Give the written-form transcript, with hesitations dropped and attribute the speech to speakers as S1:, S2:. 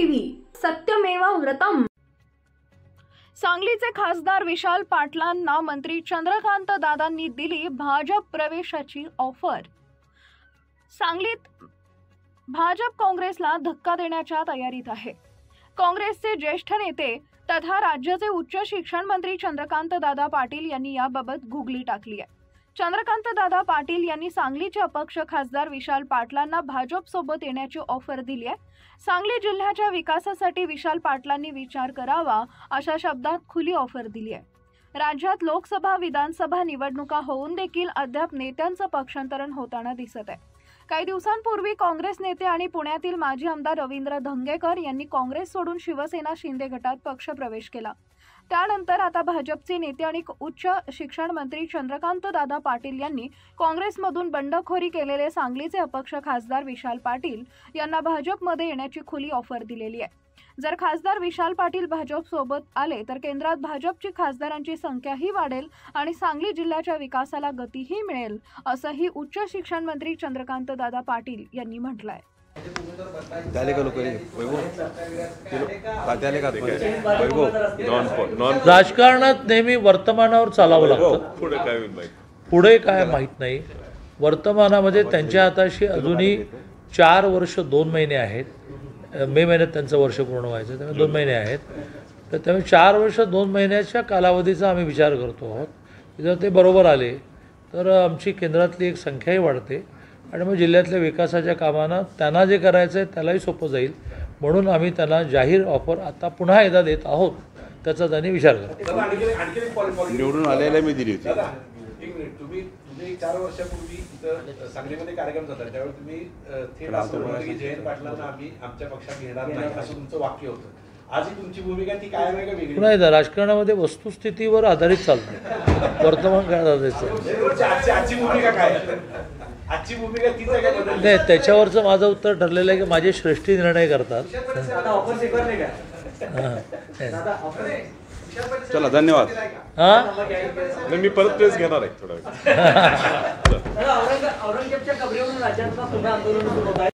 S1: TV सत्यमेव व्रतम।
S2: सांगलीचे खासदार विशाल पाटलांना मंत्री चंद्रकांत दादांनी दिली भाजप प्रवेशाची ऑफर। सांगलीत भाजप काँग्रेसला धक्का देण्याच्या तयारीत आहे। काँग्रेसचे ज्येष्ठ नेते तथा राज्याचे उच्च शिक्षण मंत्री चंद्रकांत दादा पाटील यांनी याबाबत गुगली टाकली आहे। चंद्रकांत दादा पाटील यांनी सांगलीचे अपक्ष खासदार विशाल पाटलांना भाजप सोबत येण्याची ऑफर दिली आहे। सांगली जिल्ह्याच्या विकासासाठी विशाल पाटलांनी विचार करावा अशा शब्दात खुली ऑफर दिली आहे। राज्यात लोकसभा विधानसभा निवडणुका होऊन देखील अद्याप नेत्यांचं पक्षांतरण होताना दिसत आहे। काही दिवसांपूर्वी काँग्रेस नेते आणि पुण्यातील माजी आमदार रवींद्र धंगेकर यांनी काँग्रेस सोडून शिवसेना शिंदे गटात पक्षप्रवेश केला। त्यानंतर आता भाजपचे नेते आणि उच्च शिक्षण मंत्री चंद्रकांत दादा पाटील यांनी काँग्रेसमधून बंडखोरी केलेले सांगलीचे अपक्ष खासदार विशाल पाटील यांना भाजपमध्ये येण्याची खुली ऑफर दिलेली आहे। जर खासदार विशाल पाटील भाजप सोबत आले तर केंद्रात भाजपची खासदारांची संख्याही वाढेल आणि सांगली जिल्ह्याच्या विकासाला गतीही मिळेल, असंही उच्च शिक्षण मंत्री चंद्रकांत दादा पाटील यांनी म्हटलंय।
S3: राजकारणात नेहमी वर्तमानावर चालावं लागतं, पुढे काय माहित नाही। वर्तमानामध्ये त्यांच्या हाताशी अजूनही 4 वर्ष 2 महिने आहेत। मे महिन्यात त्यांचं वर्ष पूर्ण व्हायचं, त्यामुळे 2 महिने आहेत। तर त्यामुळे 4 वर्ष 2 महिन्याच्या कालावधीचा आम्ही विचार करतो आहोत। जर ते बरोबर आले तर आमची केंद्रातली एक संख्याही वाढते आणि मग जिल्ह्यातल्या विकासाच्या कामांना त्यांना जे करायचं आहे त्यालाही सोपं जाईल, म्हणून आम्ही त्यांना जाहीर ऑफर आता पुन्हा एकदा देत आहोत, त्याचा त्यांनी विचार करा।
S4: निवडून आलेल्या मी दिली होती।
S5: तुम्ही 4 वर्षापूर्वी सांगलीमध्ये कार्यक्रम झाला, त्यावेळी तुम्ही थेट असं म्हणाले की जयंत पाटलांना आम्ही आमच्या पक्षात घेणार नाही, असं तुमचं वाक्य होतं। आजही तुमची भूमिका ती कायम आहे का वेगळी?
S3: नाही, राजकारणामध्ये वस्तुस्थितीवर आधारित चालतं, वर्तमान काळात
S5: आजची भूमिका काय? आजची भूमिका तीच आहे का?
S3: नाही, त्याच्यावरचं माझं उत्तर ठरलेलं आहे की माझे श्रेष्ठी निर्णय करतात।
S4: चला, धन्यवाद।
S5: हां, मी परत प्रेस घेणार आहे थोडा वेळ।
S6: औरंगजेबच्या कबरीवरून राज्यात पुन्हा आंदोलन सुरू होत आहे।